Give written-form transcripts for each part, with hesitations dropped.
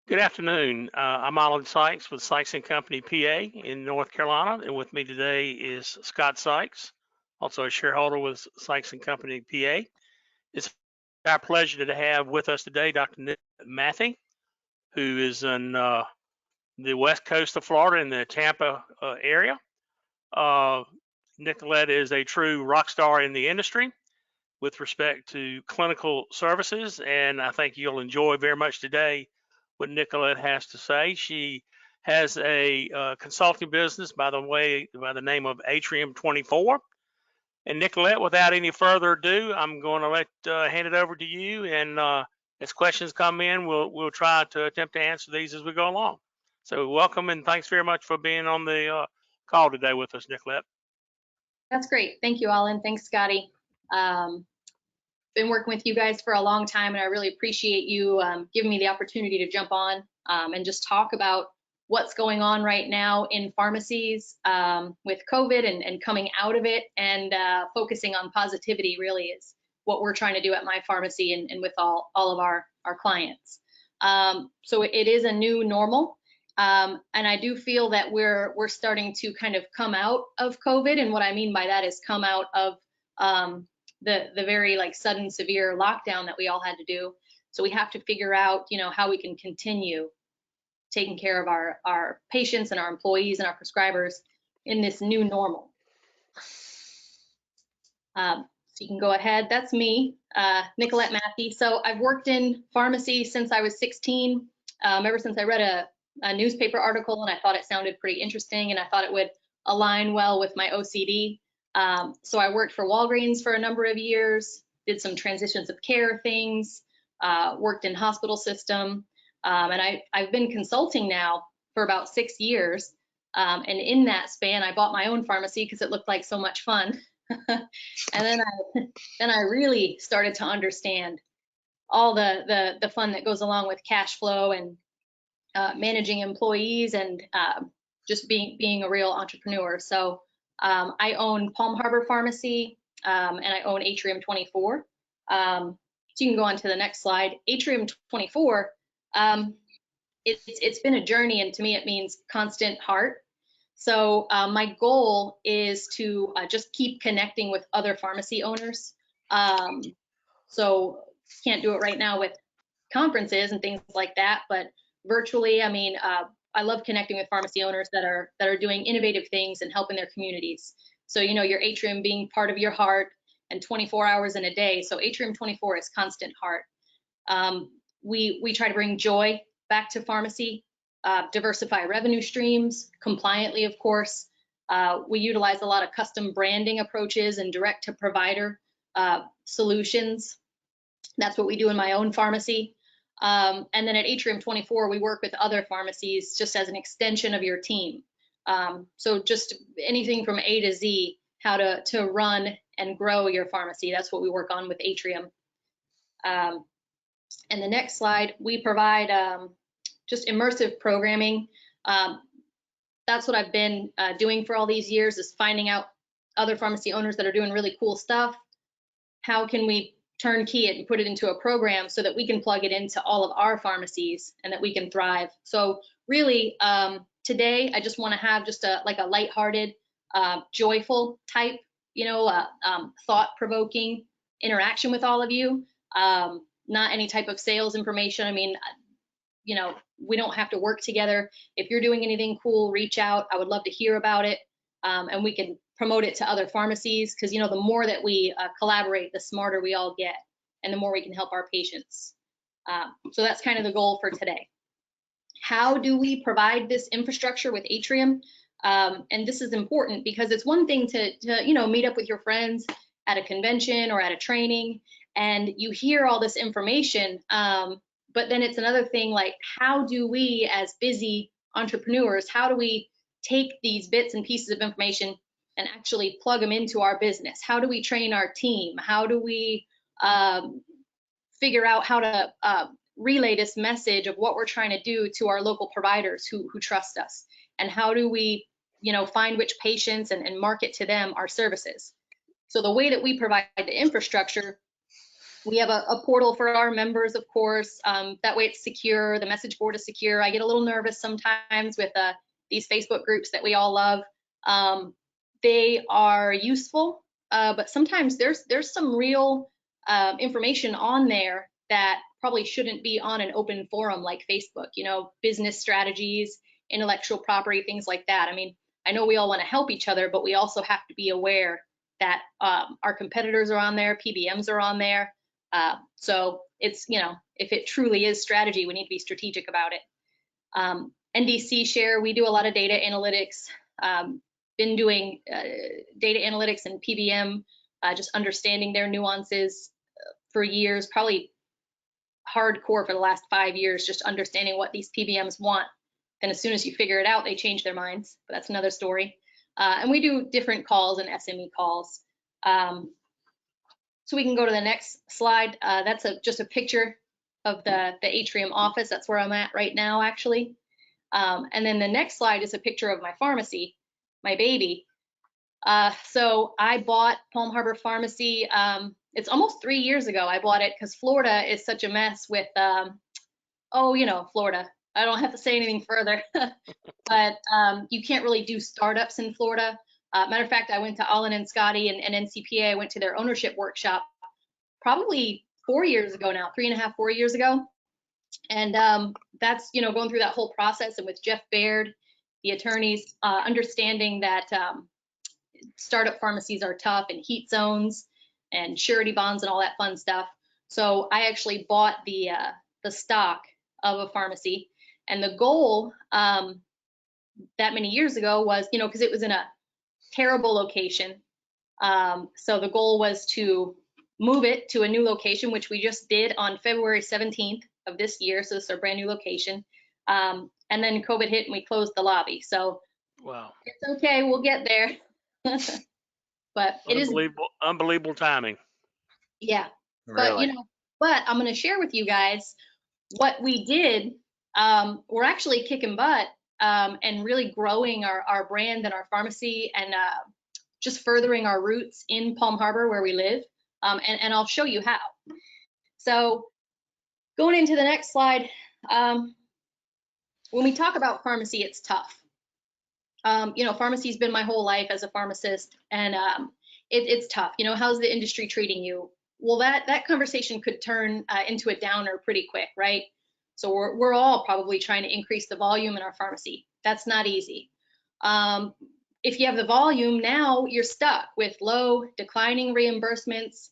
Good afternoon. I'm Alan Sykes with Sykes and Company PA in North Carolina, and with me today is Scott Sykes, also a shareholder with Sykes and Company PA. It's our pleasure to have with us today Dr. Nick Matthey, who is in the west coast of Florida in the Tampa area. Uh, Nicolette is a true rock star in the industry with respect to clinical services, and I think you'll enjoy very much today what Nicolette has to say. She has a consulting business by the name of Atrium 24. And Nicolette, without any further ado, I'm going to hand it over to you. And as questions come in, we'll try to attempt to answer these as we go along. So welcome and thanks very much for being on the call today with us, Nicolette. That's great. Thank you, Alan. Thanks, Scotty. Been working with you guys for a long time, and I really appreciate you giving me the opportunity to jump on and just talk about what's going on right now in pharmacies with COVID and coming out of it, and focusing on positivity really is what we're trying to do at my pharmacy and with all of our clients. So it is a new normal. And I do feel that we're starting to kind of come out of COVID, and what I mean by that is come out of the very sudden severe lockdown that we all had to do. So we have to figure out, how we can continue taking care of our patients and our employees and our prescribers in this new normal. So you can go ahead. That's me, Nicolette Matthey. So I've worked in pharmacy since I was 16, ever since I read a newspaper article and I thought it sounded pretty interesting and I thought it would align well with my OCD. So I worked for Walgreens for a number of years, did some transitions of care things, worked in hospital system, and I've been consulting now for about 6 years. And in that span, I bought my own pharmacy because it looked like so much fun. And then I really started to understand all the fun that goes along with cash flow and managing employees and just being a real entrepreneur. So I own Palm Harbor Pharmacy and I own Atrium 24. So you can go on to the next slide. Atrium 24, it's been a journey, and to me it means constant heart. So my goal is to just keep connecting with other pharmacy owners. So can't do it right now with conferences and things like that, but virtually, I love connecting with pharmacy owners that are doing innovative things and helping their communities. So, your Atrium being part of your heart and 24 hours in a day. So Atrium 24 is constant heart. We try to bring joy back to pharmacy, diversify revenue streams, compliantly, of course. We utilize a lot of custom branding approaches and direct to provider solutions. That's what we do in my own pharmacy. And then at Atrium 24, we work with other pharmacies just as an extension of your team. So just anything from A to Z, how to run and grow your pharmacy. That's what we work on with Atrium. And the next slide, we provide just immersive programming. That's what I've been doing for all these years, is finding out other pharmacy owners that are doing really cool stuff. How can we turnkey it and put it into a program so that we can plug it into all of our pharmacies and that we can thrive? So really, today I just want to have just a lighthearted, joyful type, thought-provoking interaction with all of you. Not any type of sales information. We don't have to work together. If you're doing anything cool, reach out. I would love to hear about it, and we can promote it to other pharmacies, because the more that we collaborate, the smarter we all get and the more we can help our patients. So that's kind of the goal for today. How do we provide this infrastructure with Atrium? And this is important because it's one thing to meet up with your friends at a convention or at a training and you hear all this information, but then it's another thing, like, how do we as busy entrepreneurs, how do we take these bits and pieces of information and actually plug them into our business? How do we train our team? How do we figure out how to relay this message of what we're trying to do to our local providers who trust us? And how do we, find which patients and market to them our services? So the way that we provide the infrastructure We have a portal for our members, of course. That way it's secure. The message board is secure. I get a little nervous sometimes with these Facebook groups that we all love. They are useful, but sometimes there's some real information on there that probably shouldn't be on an open forum like Facebook, you know, business strategies, intellectual property, things like that. I mean, I know we all want to help each other, but we also have to be aware that our competitors are on there, PBMs are on there. So it's, you know, if it truly is strategy, we need to be strategic about it. NDC Share, we do a lot of data analytics, been doing data analytics and PBM, just understanding their nuances for years, probably hardcore for the last 5 years, just understanding what these PBMs want. And as soon as you figure it out, they change their minds, but that's another story. And we do different calls and SME calls. So we can go to the next slide. That's just a picture of the Atrium office. That's where I'm at right now, actually. And then the next slide is a picture of my pharmacy, my baby. So I bought Palm Harbor Pharmacy. It's almost 3 years ago I bought it because Florida is such a mess with, oh, you know, Florida. I don't have to say anything further, but you can't really do startups in Florida. Matter of fact, I went to Allen and Scotty and NCPA. I went to their ownership workshop probably 4 years ago now, 3.5, 4 years ago. And that's, you know, going through that whole process and with Jeff Baird, the attorneys, understanding that startup pharmacies are tough and heat zones and surety bonds and all that fun stuff. So I actually bought the stock of a pharmacy, and the goal that many years ago was, you know, because it was in a terrible location. So the goal was to move it to a new location, which we just did on February 17th of this year. So this is our brand new location. And then COVID hit and we closed the lobby. So Wow. it's okay, we'll get there. But it is unbelievable timing. Yeah. Really? But, you know, but I'm going to share with you guys what we did. We're actually kicking butt and really growing our brand and our pharmacy and just furthering our roots in Palm Harbor where we live. And I'll show you how. So going into the next slide, when we talk about pharmacy, it's tough. You know, pharmacy's been my whole life as a pharmacist, and it's tough. You know, how's the industry treating you? Well, that conversation could turn into a downer pretty quick, right? So we're all probably trying to increase the volume in our pharmacy. That's not easy. If you have the volume, now you're stuck with low, declining reimbursements.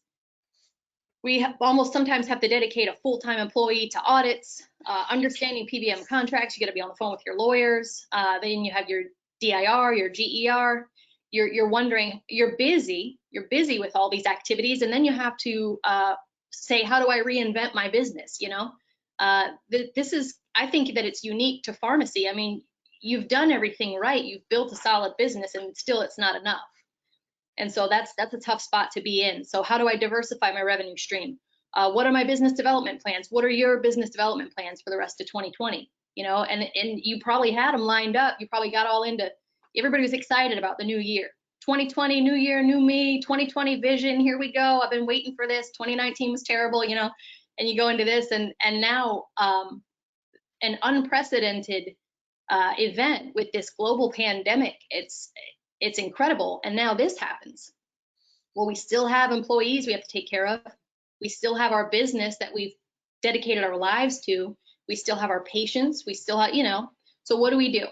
We almost sometimes have to dedicate a full-time employee to audits, understanding PBM contracts. You got to be on the phone with your lawyers. Then you have your DIR, your GER. You're wondering, you're busy with all these activities, and then you have to say, how do I reinvent my business? You know, this is, I think that it's unique to pharmacy. I mean, you've done everything right. You've built a solid business, and still it's not enough. And so that's a tough spot to be in. So how do I diversify my revenue stream? What are my business development plans? What are your business development plans for the rest of 2020? You know, and you probably had them lined up. You probably got all into, everybody was excited about the new year. 2020, new year, new me, 2020 vision, here we go. I've been waiting for this. 2019 was terrible, you know, and you go into this and now an unprecedented event with this global pandemic. It's incredible. And now this happens. Well, we still have employees we have to take care of. We still have our business that we've dedicated our lives to. We still have our patients. We still have, you know, so what do we do?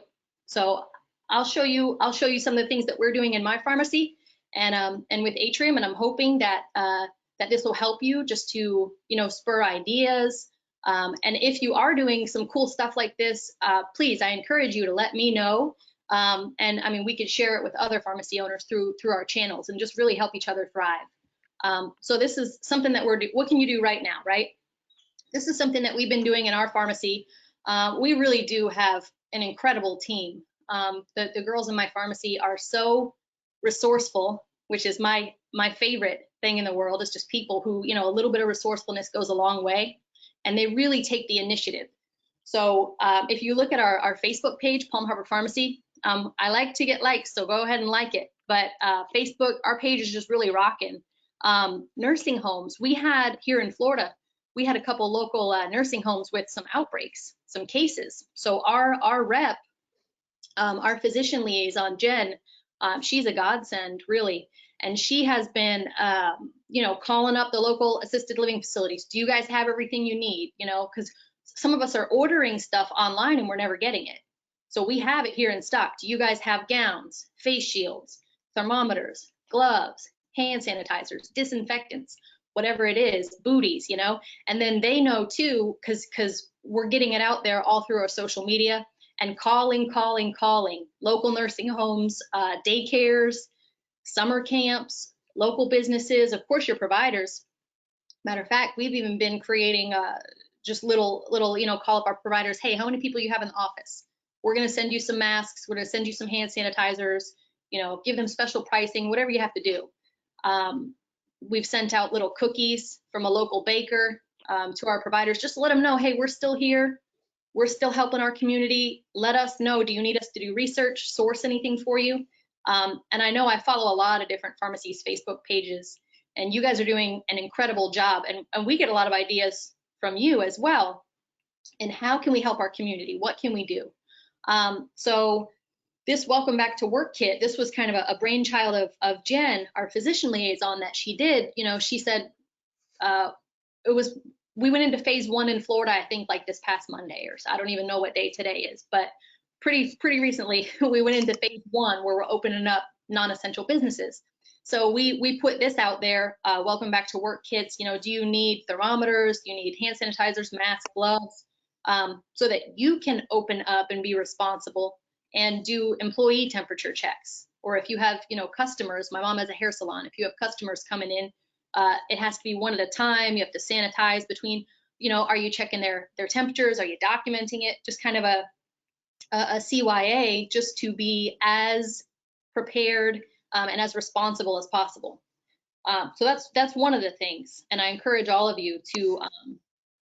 So I'll show you some of the things that we're doing in my pharmacy and with Atrium, and I'm hoping that that this will help you just to, you know, spur ideas. And if you are doing some cool stuff like this, please, I encourage you to let me know. And I mean, we could share it with other pharmacy owners through our channels and just really help each other thrive. So this is something that what can you do right now, right? This is something that we've been doing in our pharmacy. We really do have an incredible team. The girls in my pharmacy are so resourceful, which is my favorite thing in the world, is just people who, you know, a little bit of resourcefulness goes a long way, and they really take the initiative. So if you look at our Facebook page, Palm Harbor Pharmacy, I like to get likes, so go ahead and like it. But Facebook, our page is just really rocking. Nursing homes, we had here in Florida, we had a couple local nursing homes with some outbreaks, some cases. So our rep, our physician liaison, Jen, she's a godsend, really. And she has been, calling up the local assisted living facilities. Do you guys have everything you need? Because some of us are ordering stuff online and we're never getting it. So we have it here in stock. Do you guys have gowns, face shields, thermometers, gloves, hand sanitizers, disinfectants, whatever it is, booties, And then they know too, because we're getting it out there all through our social media and calling local nursing homes, daycares, summer camps, local businesses, of course your providers. Matter of fact, we've even been creating just little, call up our providers. Hey, how many people you have in the office? We're going to send you some masks. We're going to send you some hand sanitizers, give them special pricing, whatever you have to do. We've sent out little cookies from a local baker to our providers, just to let them know, hey, we're still here. We're still helping our community. Let us know, do you need us to do research, source anything for you? And I know I follow a lot of different pharmacies' Facebook pages, and you guys are doing an incredible job. And we get a lot of ideas from you as well. And how can we help our community? What can we do? So this Welcome Back to Work kit, this was kind of a brainchild of Jen, our physician liaison, that she did. She said we went into phase 1 in Florida, I think like this past Monday, or so. I don't even know what day today is, but pretty recently we went into phase 1 where we're opening up non-essential businesses. So we put this out there, Welcome Back to Work kits. Do you need thermometers? Do you need hand sanitizers, masks, gloves, so that you can open up and be responsible and do employee temperature checks? Or if you have, customers, my mom has a hair salon. If you have customers coming in, it has to be one at a time. You have to sanitize between, are you checking their temperatures? Are you documenting it? Just kind of a CYA, just to be as prepared and as responsible as possible. So that's one of the things. And I encourage all of you to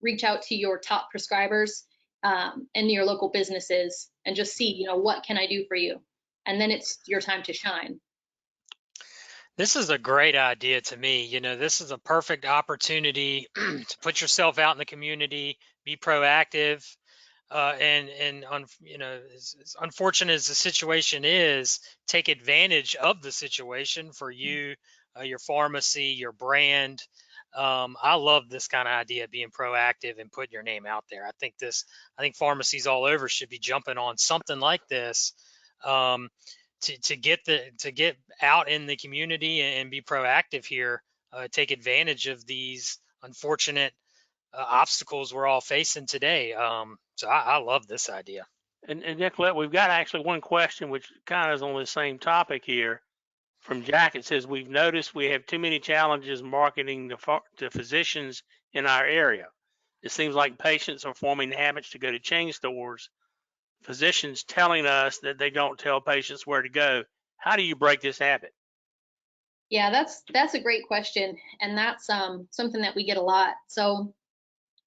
reach out to your top prescribers and your local businesses and just see, what can I do for you? And then it's your time to shine. This is a great idea to me. This is a perfect opportunity to put yourself out in the community, be proactive, and as unfortunate as the situation is, take advantage of the situation for you, your pharmacy, your brand. I love this kind of idea, being proactive and putting your name out there. I think pharmacies all over should be jumping on something like this. To get out in the community and be proactive here, take advantage of these unfortunate obstacles we're all facing today. So I love this idea. And Nicolette, we've got actually one question which kind of is on the same topic here from Jack. It says, we've noticed we have too many challenges marketing to physicians in our area. It seems like patients are forming habits to go to chain stores, physicians telling us that they don't tell patients where to go. How do you break this habit? Yeah, that's a great question. And that's something that we get a lot. So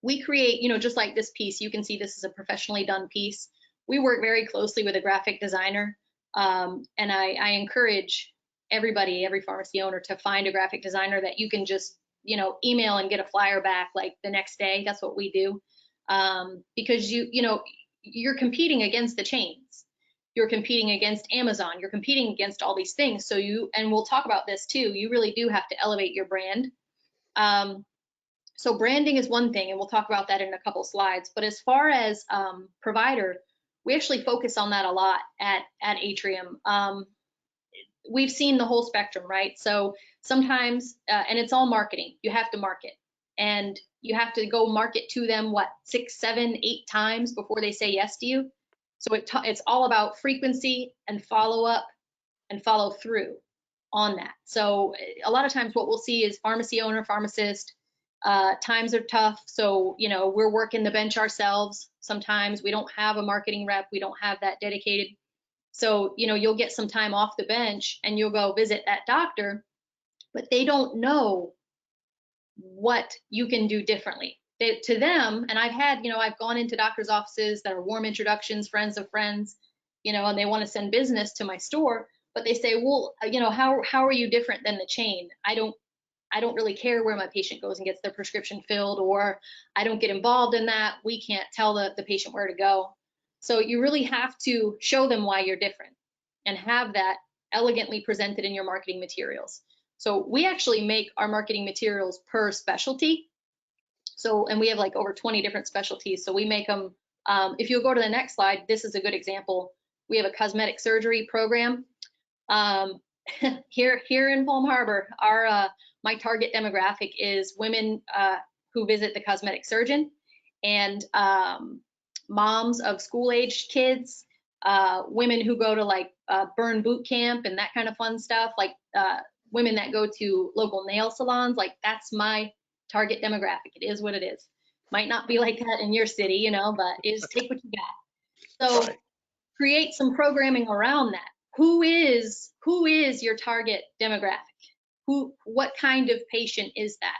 we create, just like this piece, you can see this is a professionally done piece. We work very closely with a graphic designer. And I encourage everybody, every pharmacy owner, to find a graphic designer that you can just, email and get a flyer back like the next day. That's what we do. Because you're competing against the chains. You're competing against Amazon. You're competing against all these things. So and we'll talk about this too, you really do have to elevate your brand. So branding is one thing, and we'll talk about that in a couple slides. But as far as provider, we actually focus on that a lot at Atrium. We've seen the whole spectrum, right? So sometimes, and it's all marketing, you have to market. And you have to go market to them, 6, 7, 8 times before they say yes to you. So it's all about frequency and follow up and follow through on that. So a lot of times what we'll see is pharmacy owner, pharmacist, times are tough. So, we're working the bench ourselves. Sometimes we don't have a marketing rep. We don't have that dedicated. So, you'll get some time off the bench and you'll go visit that doctor, but they don't know what you can do differently. To them, and I've gone into doctors' offices that are warm introductions, friends of friends, and they want to send business to my store, but they say, well, how are you different than the chain? I don't I don't really care where my patient goes and gets their prescription filled, or I don't get involved in that. We can't tell the patient where to go. So you really have to show them why you're different and have that elegantly presented in your marketing materials. So we actually make our marketing materials per specialty. So, and we have like over 20 different specialties. So we make them, if you'll go to the next slide, this is a good example. We have a cosmetic surgery program. Here in Palm Harbor, my target demographic is women who visit the cosmetic surgeon, and moms of school-aged kids, women who go to like burn boot camp and that kind of fun stuff, like women that go to local nail salons. Like, that's my target demographic. It is what it is. Might not be like that in your city, you know, but is take what you got. So Right. create some programming around that. Who is your target demographic? What kind of patient is that?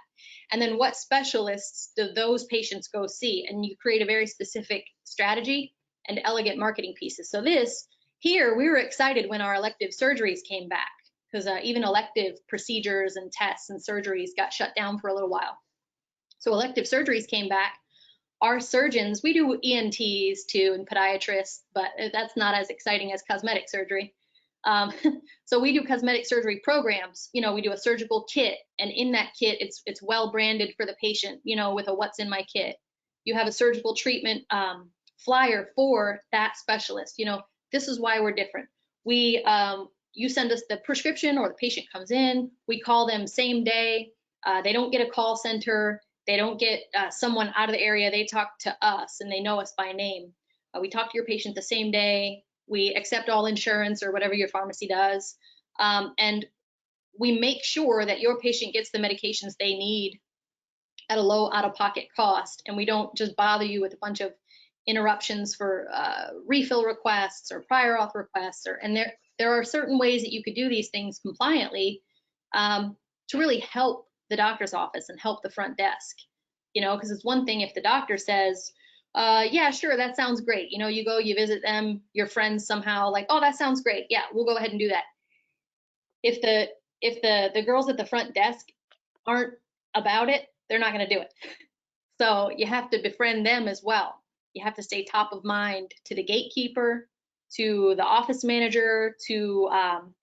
And then what specialists do those patients go see? And you create a very specific strategy and elegant marketing pieces. So this here, we were excited when our elective surgeries came back, because even elective procedures and tests and surgeries got shut down for a little while. So elective surgeries came back. Our surgeons, we do ENTs too and podiatrists, but that's not as exciting as cosmetic surgery. So we do cosmetic surgery programs. You know, we do a surgical kit, and in that kit, it's well branded for the patient, you know, with a "what's in my kit." You have a surgical treatment flyer for that specialist. You know, this is why we're different. You send us the prescription, or the patient comes in, we call them same day. They don't get a call center. They don't get someone out of the area. They talk to us, and they know us by name. We talk to your patient the same day. We accept all insurance or whatever your pharmacy does. And we make sure that your patient gets the medications they need at a low out-of-pocket cost. And we don't just bother you with a bunch of interruptions for refill requests or prior auth requests. And there are certain ways that you could do these things compliantly to really help the doctor's office and help the front desk. You know, because it's one thing if the doctor says, yeah, sure, that sounds great. You know, you go, you visit them, your friends somehow like, oh, that sounds great. Yeah, we'll go ahead and do that. If the girls at the front desk aren't about it, they're not going to do it. So you have to befriend them as well. You have to stay top of mind to the gatekeeper, to the office manager, to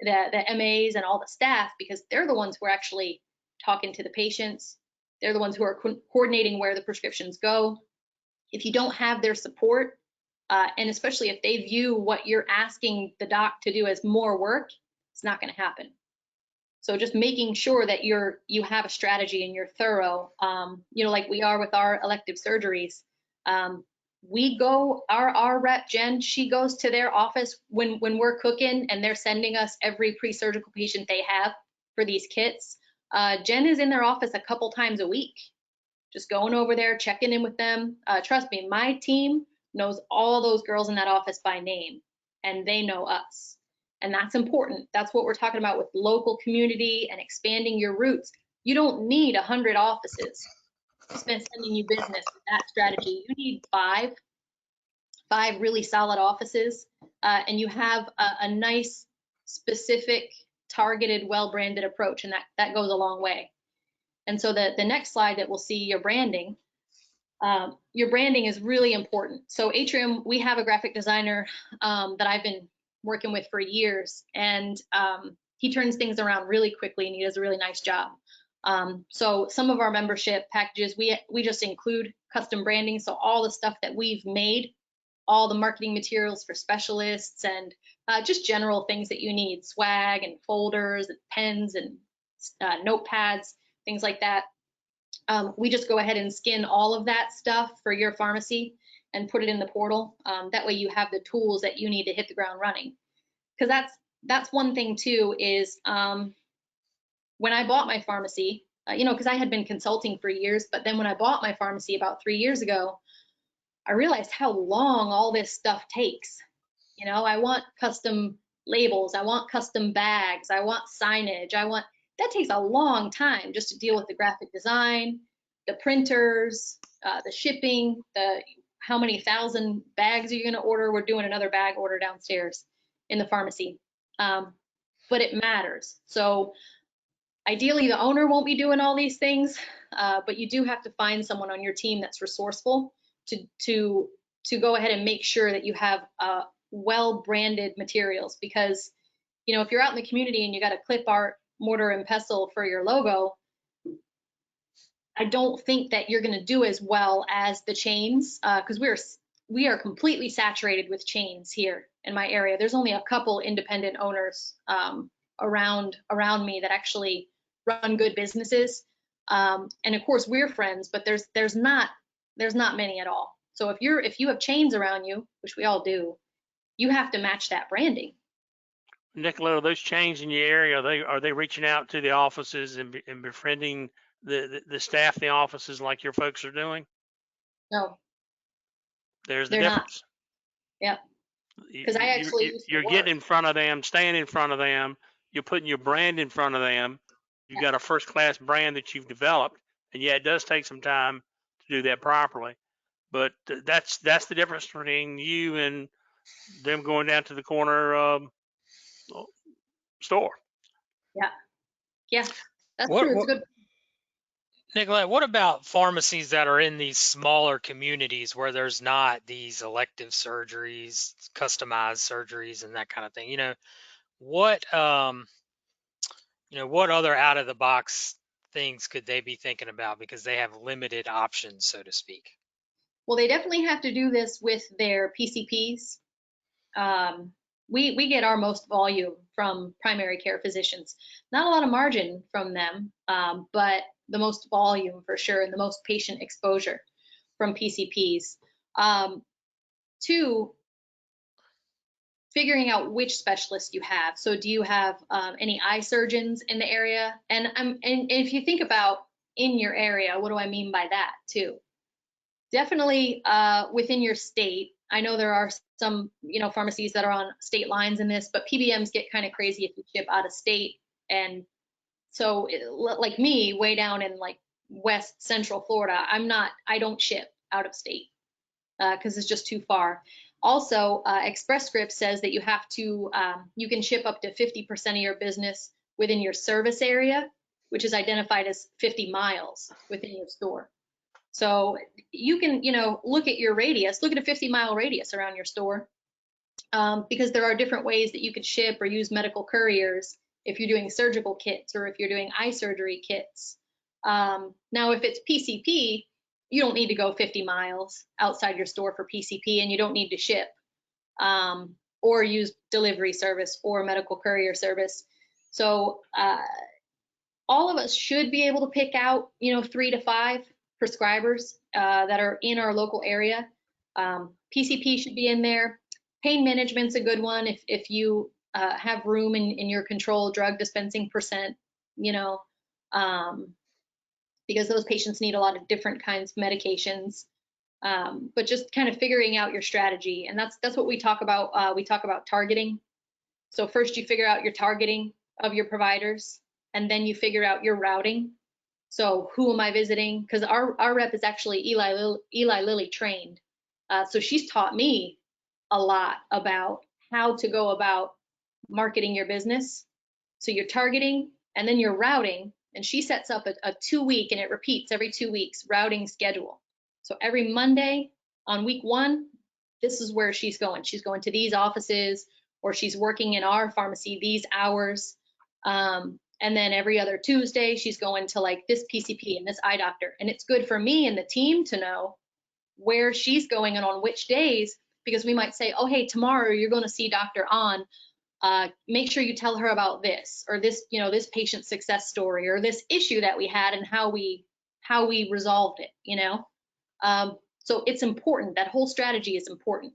the MAs and all the staff, because they're the ones who are actually talking to the patients. They're the ones who are coordinating where the prescriptions go. If you don't have their support, and especially if they view what you're asking the doc to do as more work, it's not going to happen. So just making sure that you have a strategy and you're thorough, you know, like we are with our elective surgeries. We go, our rep Jen, she goes to their office when we're cooking and they're sending us every pre-surgical patient they have for these kits. Jen is in their office a couple times a week, just going over there, checking in with them. Trust me, my team knows all those girls in that office by name, and they know us. And that's important. That's what we're talking about with local community and expanding your roots. You don't need 100 offices sending you business with that strategy. You need five really solid offices, and you have a nice, specific, targeted, well-branded approach, and that goes a long way. And so the next slide that we'll see, your branding. Your branding is really important. So Atrium, we have a graphic designer that I've been working with for years, and he turns things around really quickly, and he does a really nice job. So some of our membership packages, we just include custom branding. So all the stuff that we've made, all the marketing materials for specialists, and just general things that you need, swag and folders and pens and notepads, things like that. We just go ahead and skin all of that stuff for your pharmacy and put it in the portal. That way you have the tools that you need to hit the ground running. Because that's one thing too, is when I bought my pharmacy, you know, because I had been consulting for years, but then when I bought my pharmacy about 3 years ago, I realized how long all this stuff takes. You know, I want custom labels, I want custom bags, I want signage, that takes a long time just to deal with the graphic design, the printers, the shipping, how many thousand bags are you going to order? We're doing another bag order downstairs in the pharmacy, but it matters. So Ideally, the owner won't be doing all these things, but you do have to find someone on your team that's resourceful to go ahead and make sure that you have well-branded materials. Because, you know, if you're out in the community and you got a clip art, mortar and pestle for your logo, I don't think that you're going to do as well as the chains, because we are completely saturated with chains here in my area. There's only a couple independent owners around me that actually run good businesses, and of course we're friends, but there's not many at all. So if you have chains around you, which we all do, you have to match that branding. Nicola, are those chains in your area, are they reaching out to the offices and befriending the staff in the offices like your folks are doing? No, There's the they're not. difference. Yep. Because I actually used to You're work. getting in front of them, staying in front of them. You're putting your brand in front of them. You've got a first-class brand that you've developed, and yeah, it does take some time to do that properly. But that's the difference between you and them going down to the corner store. Yeah, that's What, true. It's what a good. Nicolette, what about pharmacies that are in these smaller communities where there's not these elective surgeries, customized surgeries, and that kind of thing? What what other out of the box things could they be thinking about because they have limited options, so to speak? Well, they definitely have to do this with their PCPs. We get our most volume from primary care physicians. Not a lot of margin from them, but the most volume for sure, and the most patient exposure from PCPs. Two, figuring out which specialist you have. So do you have any eye surgeons in the area? And if you think about in your area, what do I mean by that too? Definitely within your state. I know there are some, pharmacies that are on state lines in this, but PBMs get kind of crazy if you ship out of state. And so like me, way down in like West Central Florida, I don't ship out of state because it's just too far. Also, Express Scripts says that you have to, you can ship up to 50% of your business within your service area, which is identified as 50 miles within your store. So you can, look at your radius, look at a 50-mile radius around your store, because there are different ways that you could ship or use medical couriers if you're doing surgical kits or if you're doing eye surgery kits. Now, if it's PCP, you don't need to go 50 miles outside your store for PCP, and you don't need to ship or use delivery service or medical courier service. So all of us should be able to pick out, 3 to 5 prescribers that are in our local area. PCP should be in there. Pain management's a good one if you have room in your controlled drug dispensing percent, because those patients need a lot of different kinds of medications. But just kind of figuring out your strategy, and that's what we talk about. We talk about targeting. So first you figure out your targeting of your providers, and then you figure out your routing. So who am I visiting? Because our rep is actually Eli Lilly trained. So she's taught me a lot about how to go about marketing your business. So you're targeting and then you're routing, and she sets up a 2-week, and it repeats every 2 weeks, routing schedule. So every Monday on week 1, this is where she's going. She's going to these offices, or she's working in our pharmacy these hours. And then every other Tuesday, she's going to like this PCP and this eye doctor. And it's good for me and the team to know where she's going and on which days, because we might say, oh, hey, tomorrow you're going to see Dr. On. Make sure you tell her about this, or this, this patient success story, or this issue that we had and how we resolved it, So it's important. That whole strategy is important,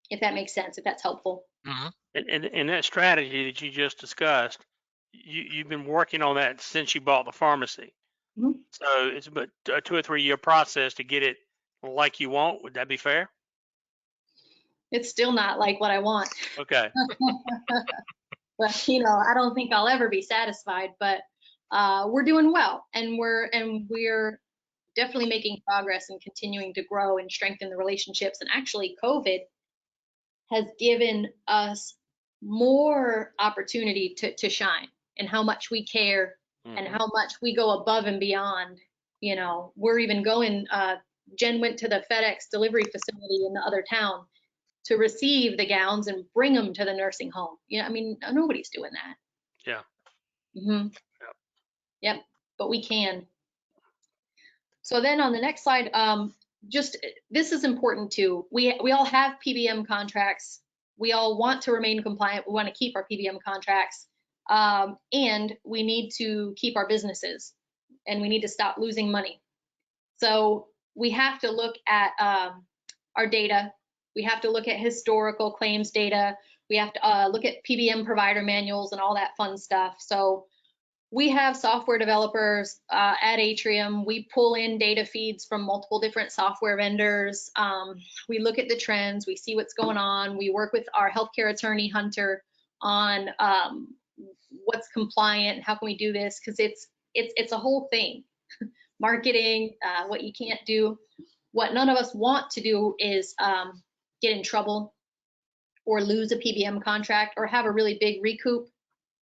if that makes sense, if that's helpful. Mm-hmm. And that strategy that you just discussed, you've been working on that since you bought the pharmacy. Mm-hmm. So it's about a 2 or 3 year process to get it like you want. Would that be fair? It's still not like what I want. Okay. But I don't think I'll ever be satisfied, but we're doing well, and we're definitely making progress and continuing to grow and strengthen the relationships. And actually COVID has given us more opportunity to shine, and how much we care and how much we go above and beyond. You know, we're even going, Jen went to the FedEx delivery facility in the other town to receive the gowns and bring them to the nursing home. You know, I mean, nobody's doing that. Yeah. Mm-hmm. Yep, but we can. So then on the next slide, just this is important too. We all have PBM contracts. We all want to remain compliant. We want to keep our PBM contracts, and we need to keep our businesses, and we need to stop losing money. So we have to look at our data. We have to look at historical claims data. We have to look at PBM provider manuals and all that fun stuff. So we have software developers at Atrium. We pull in data feeds from multiple different software vendors. We look at the trends. We see what's going on. We work with our healthcare attorney, Hunter, on what's compliant. How can we do this? Because it's a whole thing. Marketing, what you can't do. What none of us want to do is get in trouble or lose a PBM contract or have a really big recoup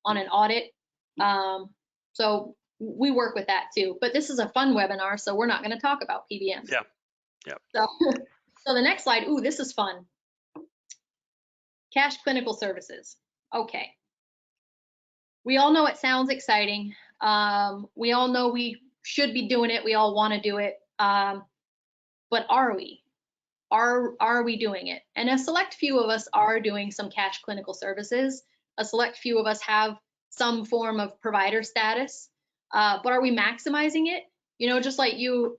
on an audit. So we work with that too, but this is a fun webinar, so we're not going to talk about PBMs. Yeah. Yep. So the next slide, ooh, this is fun. Cash clinical services. Okay. We all know it sounds exciting. We all know we should be doing it. We all want to do it. But are we? Are we doing it? And a select few of us are doing some cash clinical services. A select few of us have some form of provider status, but are we maximizing it? You know, just like you,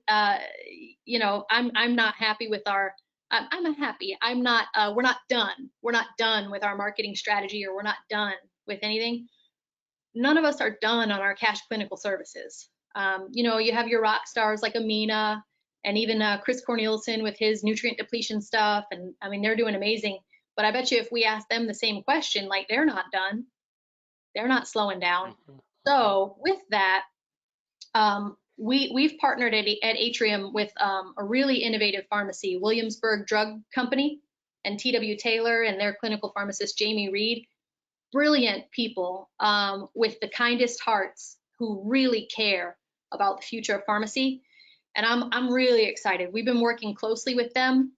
you know, I'm not happy with our, I'm happy. I'm not, we're not done. We're not done with our marketing strategy, or we're not done with anything. None of us are done on our cash clinical services. You know, you have your rock stars like Amina and even Chris Cornelison with his nutrient depletion stuff. And I mean, they're doing amazing, but I bet you if we ask them the same question, like they're not done. They're not slowing down. So with that, we've partnered at Atrium with a really innovative pharmacy, Williamsburg Drug Company, and TW Taylor and their clinical pharmacist, Jamie Reed. Brilliant people with the kindest hearts who really care about the future of pharmacy. And I'm really excited. We've been working closely with them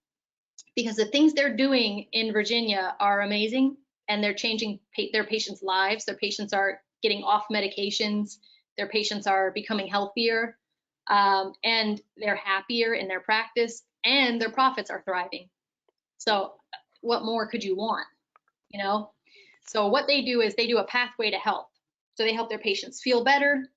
because the things they're doing in Virginia are amazing. And they're changing their patients' lives. Their patients are getting off medications. Their patients are becoming healthier, and they're happier in their practice, and their profits are thriving. So what more could you want, you know? So what they do is they do a pathway to health. So they help their patients feel better,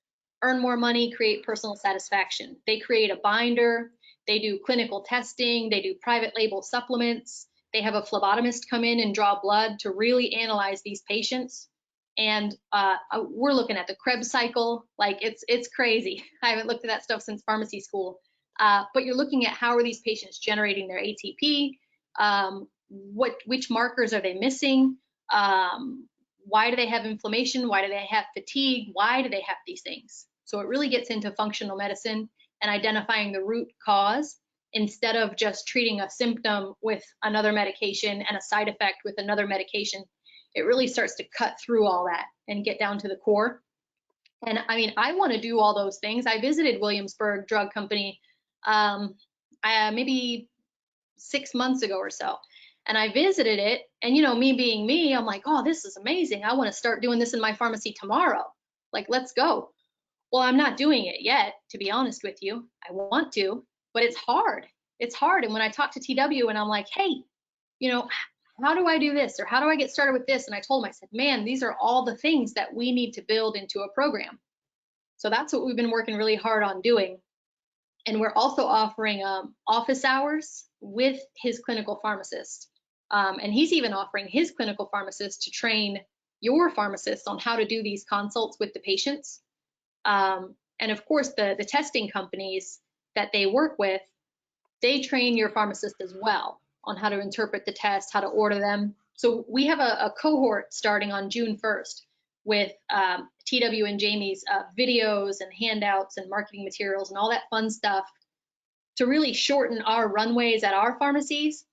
earn more money, create personal satisfaction. They create a binder. They do clinical testing. They do private label supplements. They have a phlebotomist come in and draw blood to really analyze these patients. And we're looking at the Krebs cycle. Like it's crazy. I haven't looked at that stuff since pharmacy school. But you're looking at how are these patients generating their ATP? Which markers are they missing? Why do they have inflammation? Why do they have fatigue? Why do they have these things? So it really gets into functional medicine and identifying the root cause, instead of just treating a symptom with another medication and a side effect with another medication. It really starts to cut through all that and get down to the core. And I mean, I want to do all those things. I visited Williamsburg Drug Company maybe 6 months ago or so. And I visited it, and you know, me being me, I'm like, oh, this is amazing. I want to start doing this in my pharmacy tomorrow. Like, let's go. Well, I'm not doing it yet, to be honest with you. I want to, but it's hard. It's hard. And when I talk to TW and I'm like, hey, you know, how do I do this? Or how do I get started with this? And I told him, I said, man, these are all the things that we need to build into a program. So that's what we've been working really hard on doing. And we're also offering office hours with his clinical pharmacist. And he's even offering his clinical pharmacist to train your pharmacist on how to do these consults with the patients. And of course, the testing companies that they work with, they train your pharmacist as well on how to interpret the tests, how to order them. So we have a cohort starting on June 1st with TW and Jamie's videos and handouts and marketing materials and all that fun stuff to really shorten our runways at our pharmacies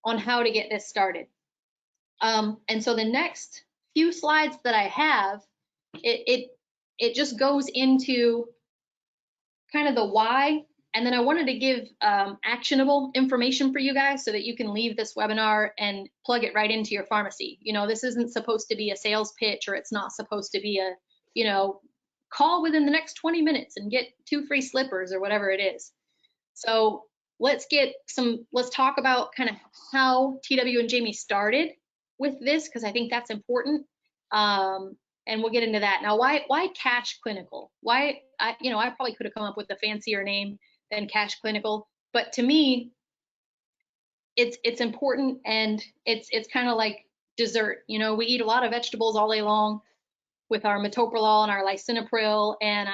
on how to get this started. And so the next few slides that I have, it it just goes into kind of the why. And then I wanted to give actionable information for you guys so that you can leave this webinar and plug it right into your pharmacy. You know, this isn't supposed to be a sales pitch, or it's not supposed to be a, you know, call within the next 20 minutes and get 2 free slippers or whatever it is. So let's talk about kind of how TW and Jamie started with this, because I think that's important. And we'll get into that. Now, why Cash Clinical? Why, I probably could have come up with a fancier name than Cash Clinical, but to me, it's important, and it's kind of like dessert. You know, we eat a lot of vegetables all day long with our metoprolol and our lisinopril, and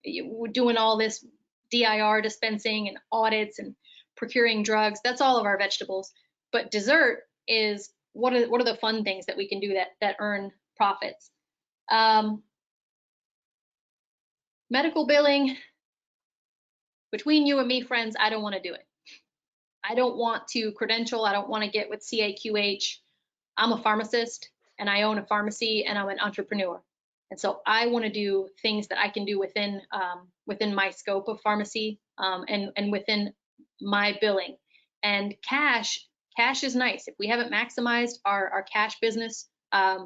we're doing all this DIR dispensing and audits and procuring drugs. That's all of our vegetables. But dessert is what are the fun things that we can do that earn profits. Medical billing, between you and me, friends, I don't want to do it. I don't want to credential. I don't want to get with CAQH. I'm a pharmacist, and I own a pharmacy, and I'm an entrepreneur. And so I want to do things that I can do within my scope of pharmacy, and within my billing. And cash is nice. If we haven't maximized our cash business,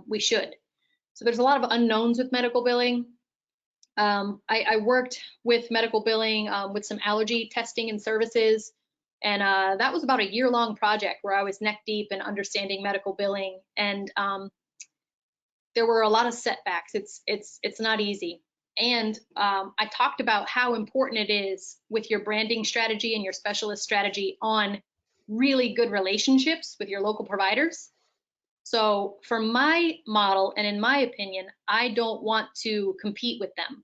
we should. So there's a lot of unknowns with medical billing. I worked with medical billing with some allergy testing and services, and that was about a year-long project where I was neck deep in understanding medical billing, and there were a lot of setbacks. It's not easy. And I talked about how important it is with your branding strategy and your specialist strategy on really good relationships with your local providers. So for my model, and in my opinion, I don't want to compete with them.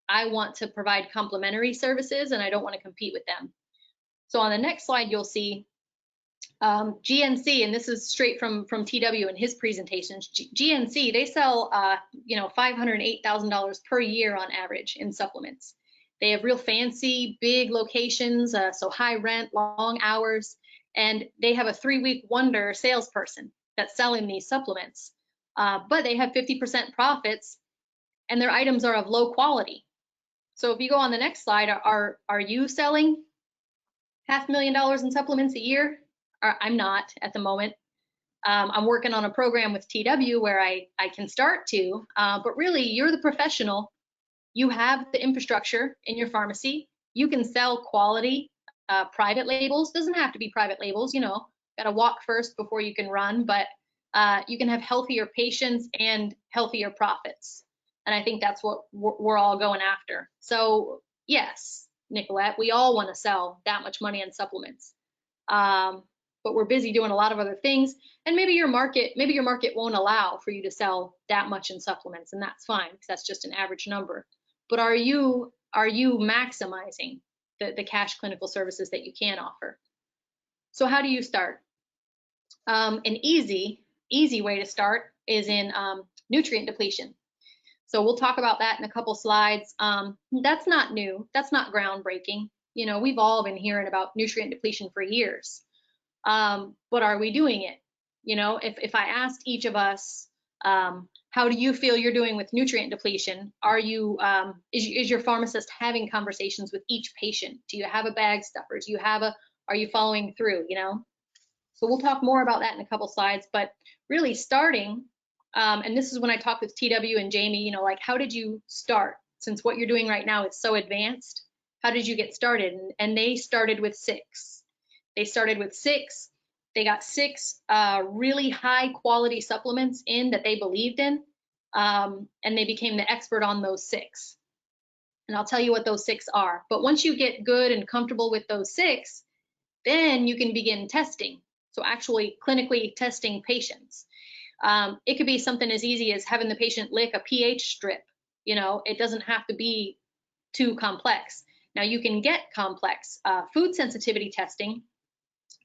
I want to provide complementary services, and I don't want to compete with them. So on the next slide, you'll see GNC, and this is straight from TW and his presentations. GNC, they sell $508,000 per year on average in supplements. They have real fancy, big locations, so high rent, long hours, and they have a 3-week wonder salesperson that's selling these supplements. But they have 50% profits, and their items are of low quality. So if you go on the next slide, are you selling $500,000 in supplements a year? I'm not at the moment. I'm working on a program with TW where I can start to, but really you're the professional. You have the infrastructure in your pharmacy. You can sell quality private labels. Doesn't have to be private labels, got to walk first before you can run, but you can have healthier patients and healthier profits. And I think that's what we're all going after. So yes, Nicolette, we all want to sell that much money in supplements. But we're busy doing a lot of other things, and maybe your market won't allow for you to sell that much in supplements, and that's fine, because that's just an average number. But are you maximizing the cash clinical services that you can offer? So how do you start? An easy way to start is in nutrient depletion. So we'll talk about that in a couple slides. That's not new. That's not groundbreaking. We've all been hearing about nutrient depletion for years. But are we doing it? If I asked each of us, how do you feel you're doing with nutrient depletion? Are you, is your pharmacist having conversations with each patient? Do you have a bag stuffer? Are you following through, So we'll talk more about that in a couple slides, but really starting, and this is when I talk with TW and Jamie, like, how did you start? Since what you're doing right now is so advanced, how did you get started? And they started with 6. They started with 6. They got 6 really high quality supplements in that they believed in, and they became the expert on those 6. And I'll tell you what those 6 are. But once you get good and comfortable with those 6, then you can begin testing. So actually clinically testing patients. It could be something as easy as having the patient lick a pH strip. It doesn't have to be too complex. Now you can get complex food sensitivity testing.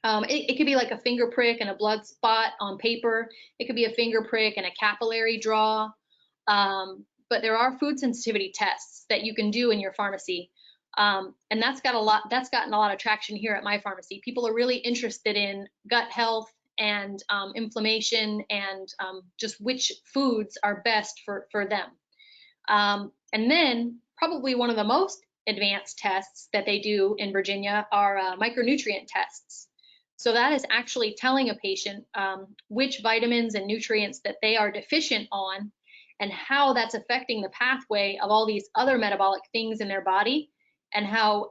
It could be like a finger prick and a blood spot on paper. It could be a finger prick and a capillary draw. But there are food sensitivity tests that you can do in your pharmacy. And that's gotten a lot of traction here at my pharmacy. People are really interested in gut health and inflammation and just which foods are best for them. And then probably one of the most advanced tests that they do in Virginia are micronutrient tests. So that is actually telling a patient which vitamins and nutrients that they are deficient on and how that's affecting the pathway of all these other metabolic things in their body, and how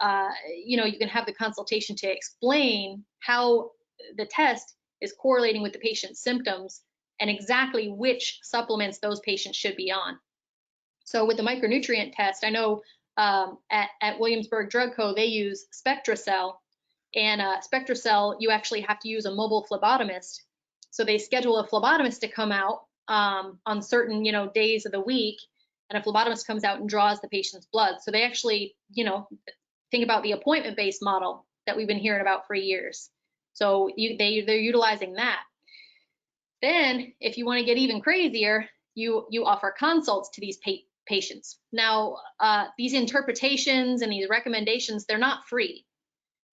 you know, you can have the consultation to explain how the test is correlating with the patient's symptoms and exactly which supplements those patients should be on. So with the micronutrient test, I know at Williamsburg Drug Co. they use SpectraCell, and SpectraCell, you actually have to use a mobile phlebotomist. So they schedule a phlebotomist to come out on certain, you know, days of the week, and a phlebotomist comes out and draws the patient's blood. So they actually, you know, think about the appointment-based model that we've been hearing about for years. So they're utilizing that. Then, if you want to get even crazier, you offer consults to these patients. Now, these interpretations and these recommendations, they're not free.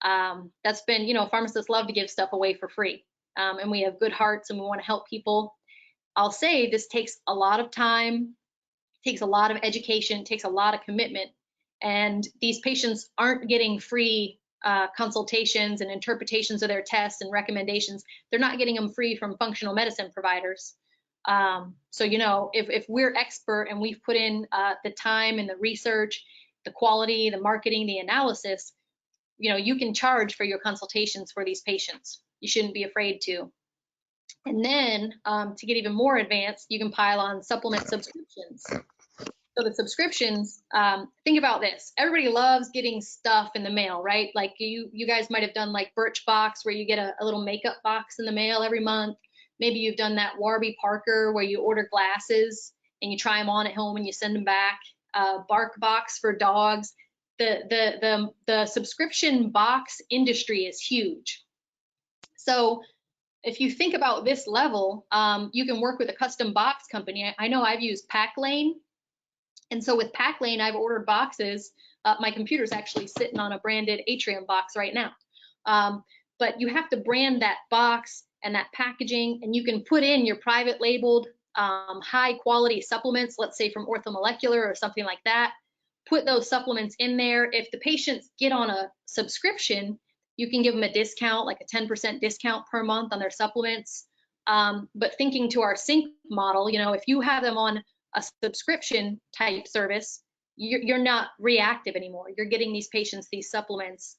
That's been, you know, pharmacists love to give stuff away for free, and we have good hearts and we want to help people. I'll say this takes a lot of time, takes a lot of education, takes a lot of commitment, and these patients aren't getting free consultations and interpretations of their tests and recommendations. They're not getting them free from functional medicine providers. So, you know, if we're expert and we've put in the time and the research, the quality, the marketing, the analysis, you know, you can charge for your consultations for these patients. You shouldn't be afraid to. And then to get even more advanced, you can pile on supplement subscriptions. So the subscriptions, think about this. Everybody loves getting stuff in the mail, right? Like you guys might have done like Birchbox, where you get a little makeup box in the mail every month. Maybe you've done that Warby Parker where you order glasses and you try them on at home and you send them back. BarkBox for dogs. The subscription box industry is huge. So if you think about this level, you can work with a custom box company. I know I've used PackLane. And so with PackLane, I've ordered boxes. My computer's actually sitting on a branded Atrium box right now. But you have to brand that box and that packaging, and you can put in your private labeled high quality supplements, let's say from Orthomolecular or something like that. Put those supplements in there. If the patients get on a subscription, you can give them a discount, like a 10% discount per month on their supplements. But thinking to our sync model, you know, if you have them on a subscription type service, you're not reactive anymore. You're getting these patients these supplements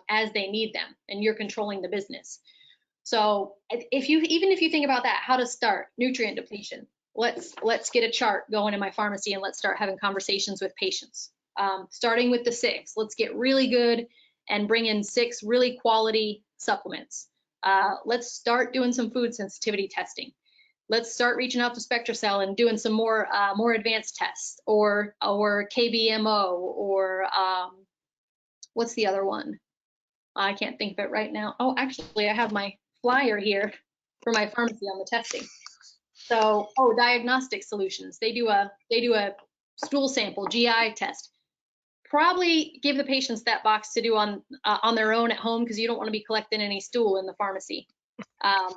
as they need them, and you're controlling the business. So even if you think about that, how to start nutrient depletion, let's get a chart going in my pharmacy and let's start having conversations with patients. Starting with the 6, let's get really good and bring in 6 really quality supplements. Let's start doing some food sensitivity testing. Let's start reaching out to SpectraCell and doing some more advanced tests, or KBMO, or what's the other one? I can't think of it right now. Oh, actually, I have my flyer here for my pharmacy on the testing. So, Diagnostic Solutions. They do a stool sample GI test. Probably give the patients that box to do on their own at home, because you don't want to be collecting any stool in the pharmacy. But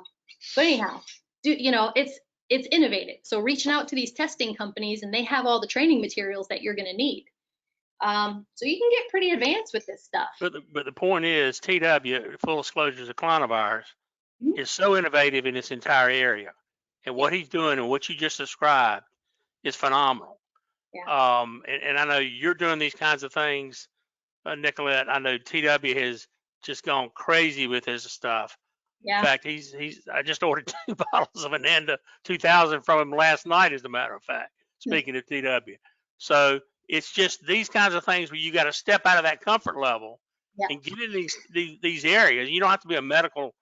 anyhow, you know, it's innovative. So reaching out to these testing companies, and they have all the training materials that you're going to need. So you can get pretty advanced with this stuff. But the point is, TW, full disclosure, is a client of ours, is so innovative in this entire area, and what he's doing and what you just described is phenomenal. Yeah. And I know you're doing these kinds of things, Nicolette. I know TW has just gone crazy with his stuff. Yeah. In fact, I just ordered 2 bottles of Ananda 2000 from him last night, as a matter of fact, speaking of TW. So it's just these kinds of things where you got to step out of that comfort level and get in these areas. You don't have to be a medical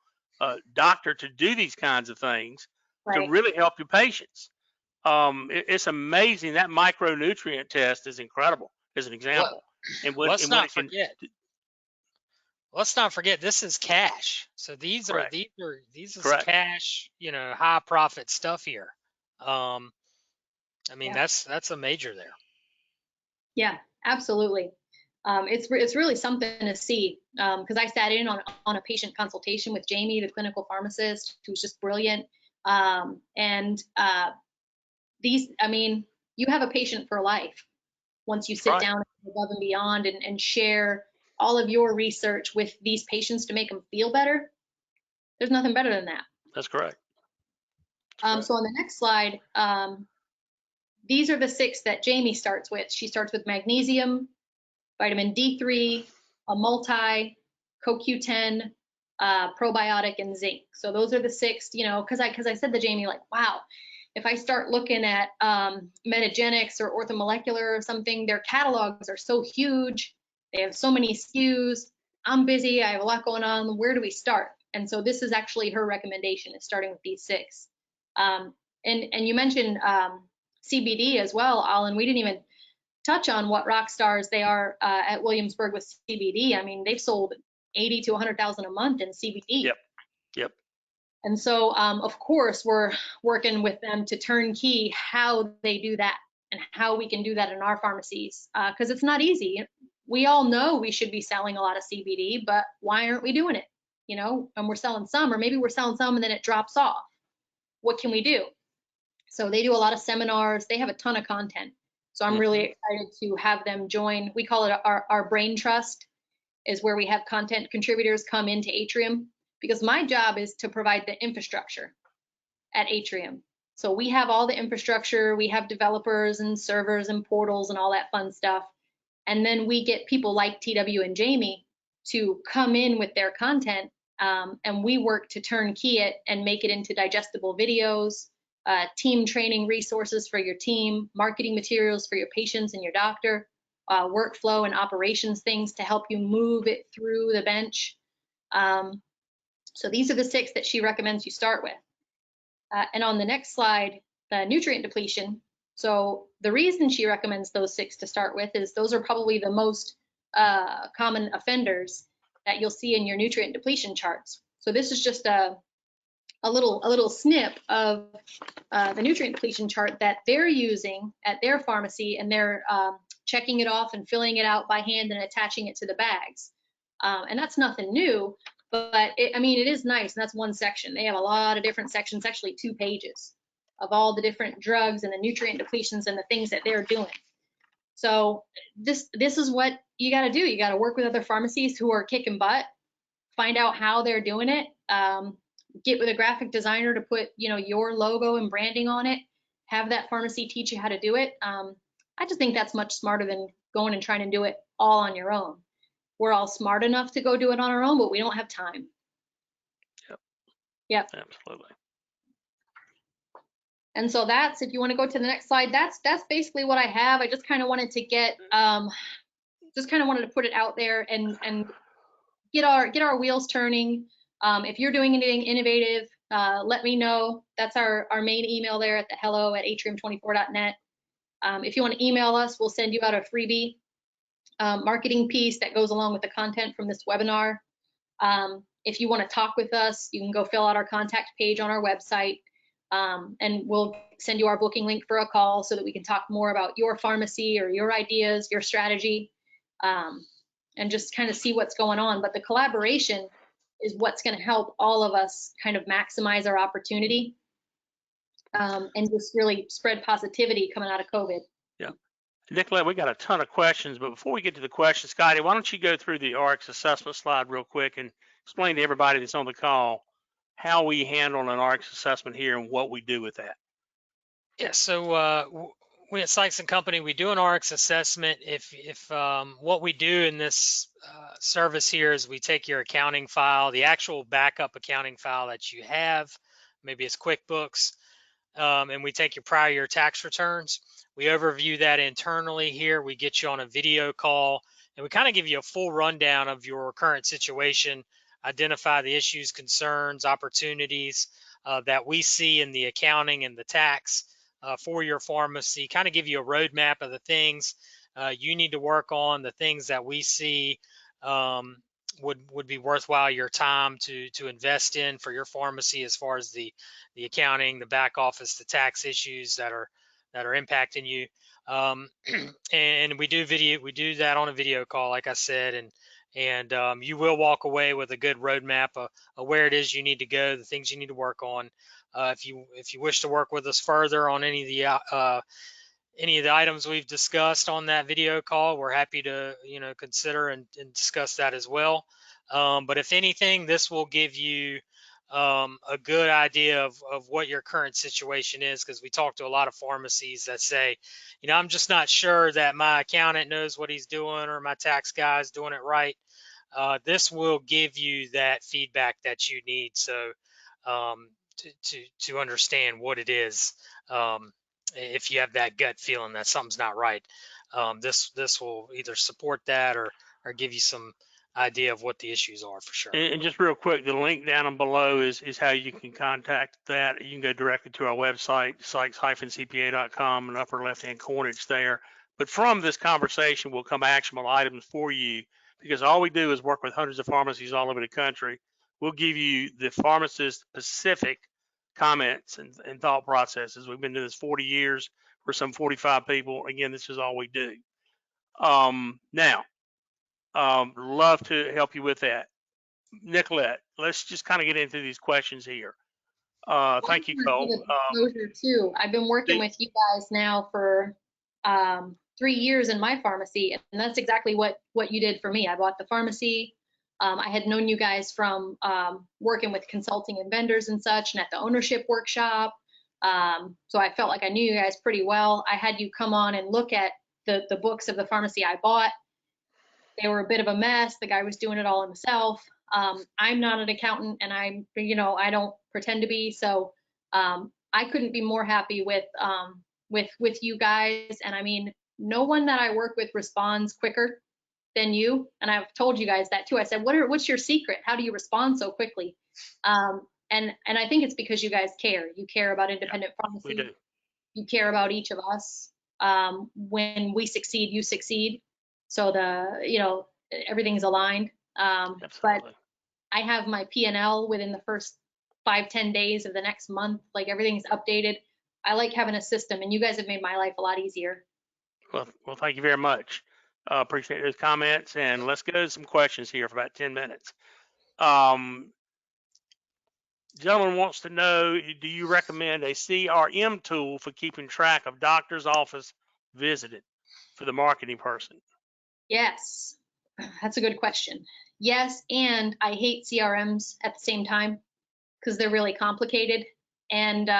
doctor to do these kinds of things to really help your patients. It's amazing. That micronutrient test is incredible, as an example. Let's not forget, this is cash. So these are cash, you know, high profit stuff here. I mean, that's a major there. Yeah, absolutely. It's really something to see, because I sat in on a patient consultation with Jamie, the clinical pharmacist, who's just brilliant. And these, I mean, you have a patient for life once you sit Right. down above and beyond and share all of your research with these patients to make them feel better. There's nothing better than that. That's correct. So on the next slide, these are the 6 that Jamie starts with. She starts with magnesium, vitamin D3, a multi, CoQ10, probiotic, and zinc. So those are the 6, you know, because I said to Jamie, like, wow, if I start looking at Metagenics or Orthomolecular or something, their catalogs are so huge. They have so many SKUs. I'm busy. I have a lot going on. Where do we start? And so this is actually her recommendation, is starting with these 6. And you mentioned CBD as well, Alan. We didn't even touch on what rock stars they are at Williamsburg with CBD. I mean, they've sold 80 to 100,000 a month in CBD. Yep. And so, of course, we're working with them to turnkey how they do that and how we can do that in our pharmacies, because it's not easy. We all know we should be selling a lot of CBD, but why aren't we doing it? You know, and we're selling some, or maybe we're selling some and then it drops off. What can we do? So they do a lot of seminars. They have a ton of content. So I'm really excited to have them join. We call it our brain trust, is where we have content contributors come into Atrium, because my job is to provide the infrastructure at Atrium. So we have all the infrastructure, we have developers and servers and portals and all that fun stuff. And then we get people like TW and Jamie to come in with their content, and we work to turnkey it and make it into digestible videos, team training resources for your team, marketing materials for your patients and your doctor, workflow and operations things to help you move it through the bench. So these are the 6 that she recommends you start with. And on the next slide, the nutrient depletion. So the reason she recommends those 6 to start with is those are probably the most common offenders that you'll see in your nutrient depletion charts. So this is just a little snip of the nutrient depletion chart that they're using at their pharmacy, and they're checking it off and filling it out by hand and attaching it to the bags. And that's nothing new, but I mean, it is nice. And that's one section. They have a lot of different sections, actually 2 pages of all the different drugs and the nutrient depletions and the things that they're doing. So this is what you got to do. You got to work with other pharmacies who are kicking butt, find out how they're doing it, get with a graphic designer to put, you know, your logo and branding on it, have that pharmacy teach you how to do it. I just think that's much smarter than going and trying to do it all on your own. We're all smart enough to go do it on our own, but we don't have time. Yep. Absolutely. And so that's, if you want to go to the next slide, that's basically what I have. I just kind of wanted to get, just kind of wanted to put it out there and get our wheels turning. If you're doing anything innovative, let me know. That's our main email there at the hello@atrium24.net. If you want to email us, we'll send you out a freebie marketing piece that goes along with the content from this webinar. If you want to talk with us, you can go fill out our contact page on our website, and we'll send you our booking link for a call so that we can talk more about your pharmacy or your ideas, your strategy, and just kind of see what's going on. But the collaboration is what's going to help all of us kind of maximize our opportunity, and just really spread positivity coming out of COVID. Yeah. Nicolette, we got a ton of questions, but before we get to the questions, Scotty, why don't you go through the RX assessment slide real quick and explain to everybody that's on the call how we handle an RX assessment here and what we do with that. Yeah, so we at Sykes and Company, we do an RX assessment. If what we do in this service here is we take your accounting file, the actual backup accounting file that you have, maybe it's QuickBooks, and we take your prior year tax returns. We overview that internally here. We get you on a video call, and we kind of give you a full rundown of your current situation, identify the issues, concerns, opportunities that we see in the accounting and the tax for your pharmacy, kind of give you a roadmap of the things you need to work on, the things that we see would be worthwhile your time to invest in for your pharmacy, as far as the accounting, the back office, the tax issues that are impacting you. And we do that on a video call, like I said, and you will walk away with a good roadmap of where it is you need to go, the things you need to work on. If you wish to work with us further on any of the any of the items we've discussed on that video call, we're happy to, consider and discuss that as well. But if anything, this will give you a good idea of what your current situation is, because we talk to a lot of pharmacies that say, I'm just not sure that my accountant knows what he's doing or my tax guy is doing it right. This will give you that feedback that you need, so to understand what it is. If you have that gut feeling that something's not right, this will either support that or give you some idea of what the issues are for sure. And just real quick, the link down below is how you can contact that. You can go directly to our website, sykes-cpa.com, in the upper left-hand corner, it's there. But from this conversation will come actionable items for you, because all we do is work with hundreds of pharmacies all over the country. We'll give you the pharmacist specific comments and thought processes. We've been doing this 40 years. We're some 45 people. Again, this is all we do. Now, love to help you with that. Nicolette, let's just kind of get into these questions here. Thank you, Cole. Exposure too. I've been working with you guys now for 3 years in my pharmacy, and that's exactly what you did for me. I bought the pharmacy. I had known you guys from working with consulting and vendors and such, and at the ownership workshop. So I felt like I knew you guys pretty well. I had you come on and look at the books of the pharmacy I bought. They were a bit of a mess. The guy was doing it all himself. I'm not an accountant, and I don't pretend to be. So I couldn't be more happy with you guys. And I mean, no one that I work with responds quicker than you. And I've told you guys that too. I said, what's your secret? How do you respond so quickly? And I think it's because you guys care. You care about independent pharmacy. We do. You care about each of us. When we succeed, you succeed. So everything's aligned. But I have my P&L within the first 5-10 days of the next month. Like, everything's updated. I like having a system, and you guys have made my life a lot easier. Well, thank you very much. Appreciate those comments, and let's go to some questions here for about 10 minutes. Gentleman wants to know, do you recommend a CRM tool for keeping track of doctor's office visited for the marketing person? Yes, that's a good question. Yes, and I hate CRMs at the same time because they're really complicated. And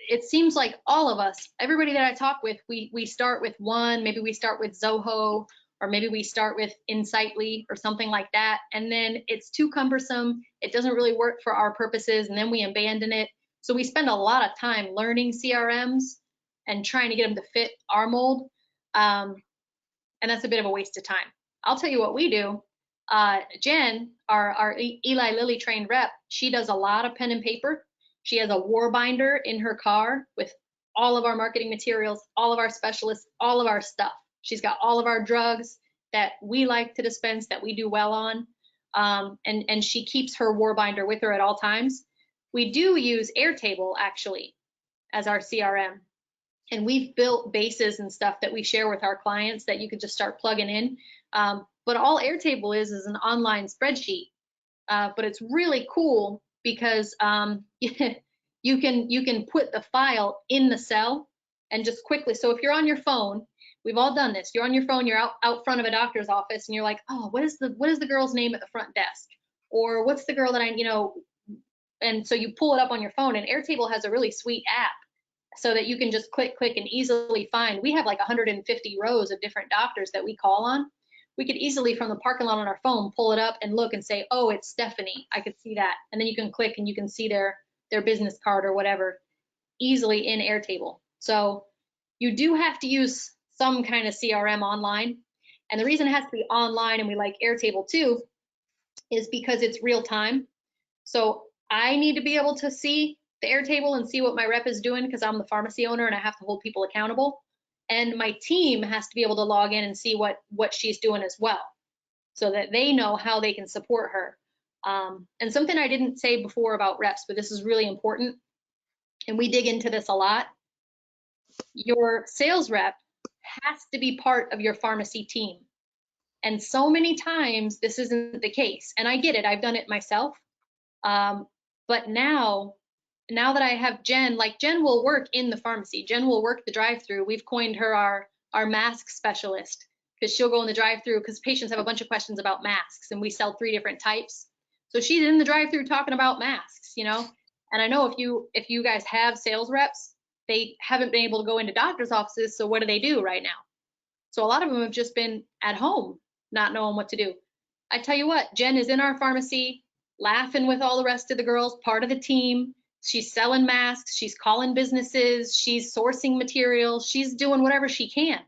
it seems like all of us, everybody that I talk with, we start with one, maybe we start with Zoho, or maybe we start with Insightly or something like that. And then it's too cumbersome. It doesn't really work for our purposes, and then we abandon it. So we spend a lot of time learning CRMs and trying to get them to fit our mold. And that's a bit of a waste of time. I'll tell you what we do. Jen, our Eli Lilly trained rep, she does a lot of pen and paper. She has a war binder in her car with all of our marketing materials, all of our specialists, all of our stuff. She's got all of our drugs that we like to dispense, that we do well on. And she keeps her war binder with her at all times. We do use Airtable actually as our CRM. And we've built bases and stuff that we share with our clients that you could just start plugging in. But all Airtable is an online spreadsheet. But it's really cool because you can put the file in the cell and just quickly. So if you're on your phone, we've all done this. You're on your phone, you're out front of a doctor's office, and you're like, oh, what is the girl's name at the front desk? Or what's the girl that and so you pull it up on your phone, and Airtable has a really sweet app so that you can just click and easily find. We have like 150 rows of different doctors that we call on. We could easily, from the parking lot on our phone, pull it up and look and say, oh, it's Stephanie. I could see that. And then you can click and you can see their business card or whatever easily in Airtable. So you do have to use some kind of CRM online. And the reason it has to be online, and we like Airtable too, is because it's real time. So I need to be able to see the Airtable and see what my rep is doing because I'm the pharmacy owner and I have to hold people accountable. And my team has to be able to log in and see what she's doing as well, so that they know how they can support her. And something I didn't say before about reps, but this is really important, and we dig into this a lot. Your sales rep has to be part of your pharmacy team. And so many times this isn't the case. And I get it, I've done it myself. But now now that I have Jen, like Jen will work in the pharmacy. Jen will work the drive-through. We've coined her our mask specialist because she'll go in the drive-through because patients have a bunch of questions about masks and we sell 3 different types. So she's in the drive-through talking about masks, you know? And I know if you guys have sales reps, they haven't been able to go into doctor's offices. So what do they do right now? So a lot of them have just been at home, not knowing what to do. I tell you what, Jen is in our pharmacy, laughing with all the rest of the girls, part of the team. She's selling masks, she's calling businesses, she's sourcing materials, she's doing whatever she can.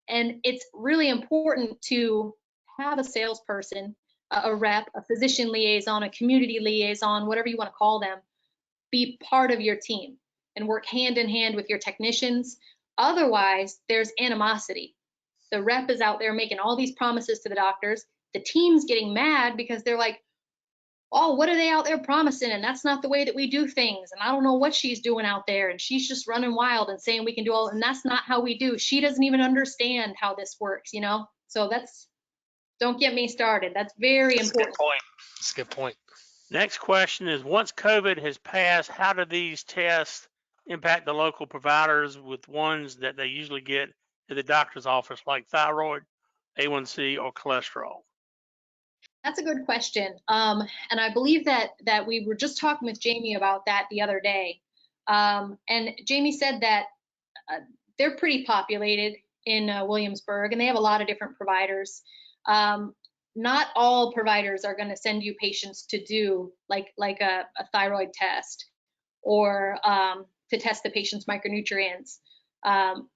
And it's really important to have a salesperson, a rep, a physician liaison, a community liaison, whatever you want to call them, be part of your team and work hand in hand with your technicians. Otherwise, there's animosity. The rep is out there making all these promises to the doctors. The team's getting mad because they're like, oh, what are they out there promising? And that's not the way that we do things. And I don't know what she's doing out there. And she's just running wild and saying we can do all, and that's not how we do. She doesn't even understand how this works, you know? So don't get me started. That's very important. Good point. That's a good point. Next question is, once COVID has passed, how do these tests impact the local providers with ones that they usually get at the doctor's office, like thyroid, A1C, or cholesterol? That's a good question. And I believe that we were just talking with Jamie about that the other day. And Jamie said that they're pretty populated in Williamsburg, and they have a lot of different providers. Not all providers are going to send you patients to do like a thyroid test or to test the patient's micronutrients.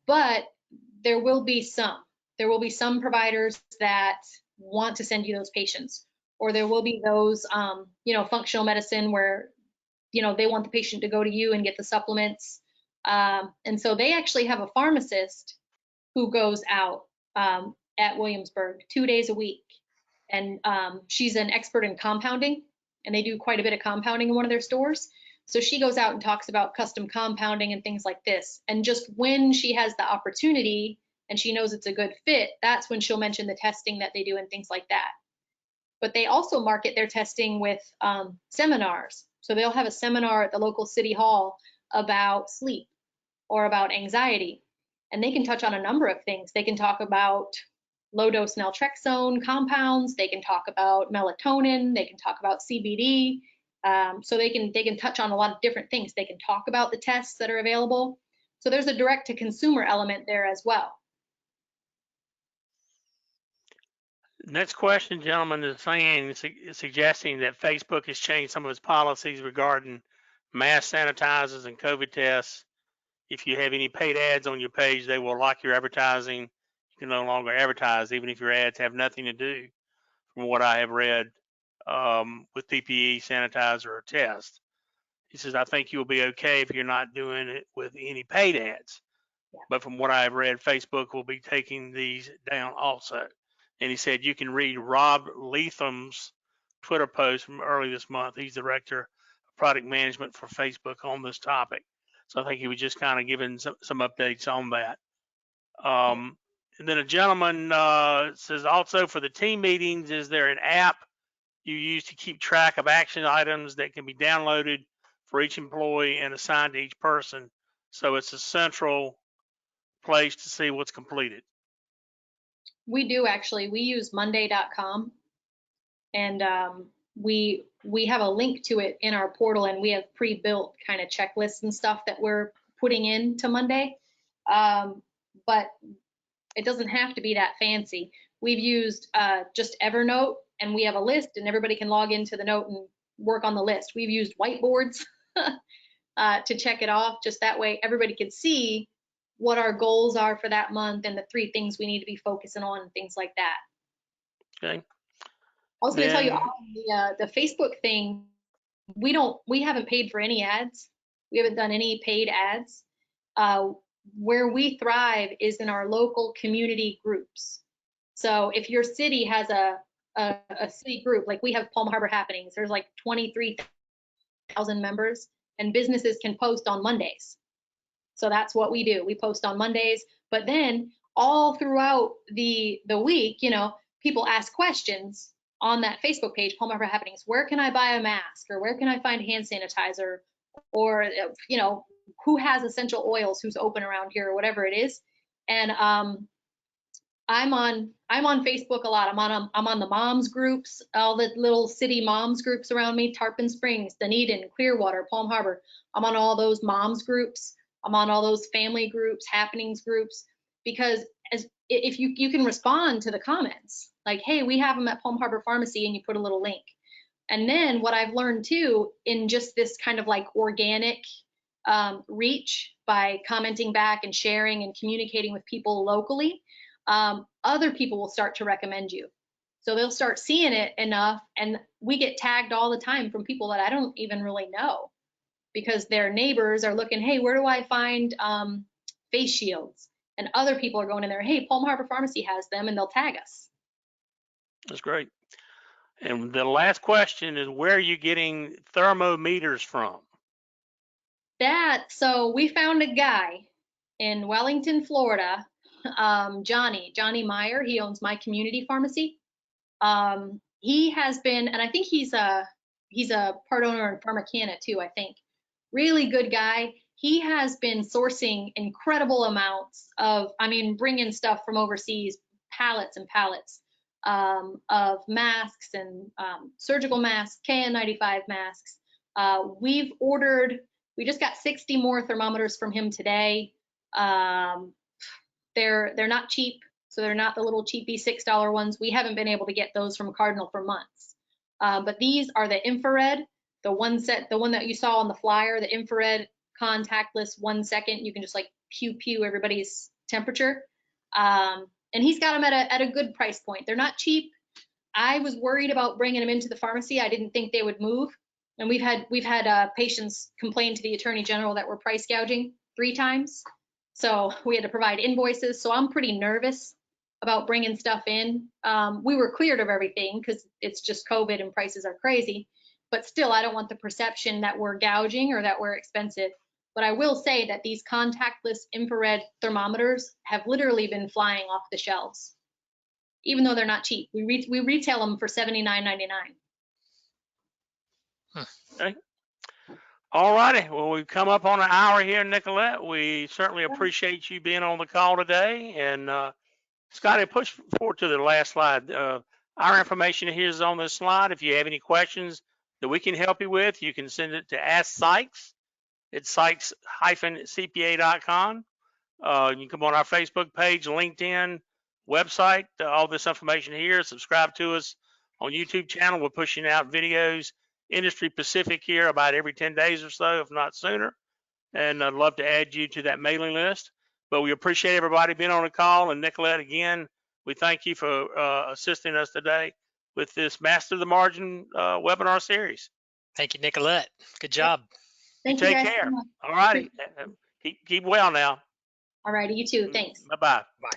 But there will be some. There will be some providers that want to send you those patients, or there will be those, functional medicine where, they want the patient to go to you and get the supplements. And so they actually have a pharmacist who goes out at Williamsburg 2 days a week. And she's an expert in compounding, and they do quite a bit of compounding in one of their stores. So she goes out and talks about custom compounding and things like this. And just when she has the opportunity and she knows it's a good fit, that's when she'll mention the testing that they do and things like that. But they also market their testing with seminars. So they'll have a seminar at the local city hall about sleep or about anxiety. And they can touch on a number of things. They can talk about low dose naltrexone compounds. They can talk about melatonin. They can talk about CBD. So they can touch on a lot of different things. They can talk about the tests that are available. So there's a direct to consumer element there as well. Next question, gentlemen, is suggesting that Facebook has changed some of its policies regarding mask sanitizers and COVID tests. If you have any paid ads on your page, they will lock your advertising. You can no longer advertise, even if your ads have nothing to do, from what I have read, with PPE, sanitizer, or test. He says, I think you'll be okay if you're not doing it with any paid ads. Yeah. But from what I've read, Facebook will be taking these down also. And he said, you can read Rob Leatham's Twitter post from early this month. He's director of product management for Facebook on this topic. So I think he was just kind of giving some updates on that. And then a gentleman says, also for the team meetings, is there an app you use to keep track of action items that can be downloaded for each employee and assigned to each person? So it's a central place to see what's completed. We do actually. We use Monday.com, and we have a link to it in our portal, and we have pre-built kind of checklists and stuff that we're putting into Monday. But it doesn't have to be that fancy. We've used just Evernote, and we have a list, and everybody can log into the note and work on the list. We've used whiteboards to check it off, just that way everybody can see what our goals are for that month and the 3 things we need to be focusing on and things like that. Okay. I was going to tell you the Facebook thing. We haven't paid for any ads. We haven't done any paid ads. Where we thrive is in our local community groups. So if your city has a city group, like we have Palm Harbor Happenings, there's like 23,000 members, and businesses can post on Mondays. So that's what we do. We post on Mondays, but then all throughout the week, people ask questions on that Facebook page, Palm Harbor Happenings. Where can I buy a mask, or where can I find hand sanitizer, or, you know, who has essential oils, who's open around here, or whatever it is. And I'm on Facebook a lot. I'm on the moms groups, all the little city moms groups around me, Tarpon Springs, Dunedin, Clearwater, Palm Harbor. I'm on all those moms groups. I'm on all those family groups, happenings groups, because if you can respond to the comments, like, hey, we have them at Palm Harbor Pharmacy, and you put a little link. And then what I've learned too, in just this kind of like organic reach by commenting back and sharing and communicating with people locally, other people will start to recommend you. So they'll start seeing it enough, and we get tagged all the time from people that I don't even really know, because their neighbors are looking, hey, where do I find face shields? And other people are going in there, hey, Palm Harbor Pharmacy has them, and they'll tag us. That's great. And the last question is, where are you getting thermometers from? So we found a guy in Wellington, Florida, Johnny Meyer. He owns My Community Pharmacy. He has been, and I think he's a part owner in Pharmacana too, I think. Really good guy. He has been sourcing incredible amounts of, I mean, bringing stuff from overseas, pallets and pallets of masks and surgical masks, KN95 masks. We just got 60 more thermometers from him today. They're not cheap, so they're not the little cheapy $6 ones. We haven't been able to get those from Cardinal for months. But these are the infrared, the one that you saw on the flyer, the infrared contactless 1 second. You can just like pew everybody's temperature. And he's got them at a good price point. They're not cheap. I was worried about bringing them into the pharmacy. I didn't think they would move. And we've had patients complain to the Attorney General that we're price gouging 3 times. So we had to provide invoices. So I'm pretty nervous about bringing stuff in. We were cleared of everything because it's just COVID and prices are crazy. But still, I don't want the perception that we're gouging or that we're expensive. But I will say that these contactless infrared thermometers have literally been flying off the shelves, even though they're not cheap. We retail them for $79.99. Okay. All righty. Well, we've come up on an hour here, Nicolette. We certainly appreciate you being on the call today. And Scotty, push forward to the last slide. Our information here is on this slide. If you have any questions that we can help you with, you can send it to Ask Sykes. It's sykes-cpa.com. You can come on our Facebook page, LinkedIn, website, all this information here. Subscribe to us on YouTube channel. We're pushing out videos, industry specific here, about every 10 days or so, if not sooner. And I'd love to add you to that mailing list. But we appreciate everybody being on the call. And Nicolette, again, we thank you for assisting us today with this Master the Margin webinar series. Thank you, Nicolette. Good job. Thank you Take guys care. so much. All righty. Keep well now. All righty, you too. Thanks. Bye-bye. Bye.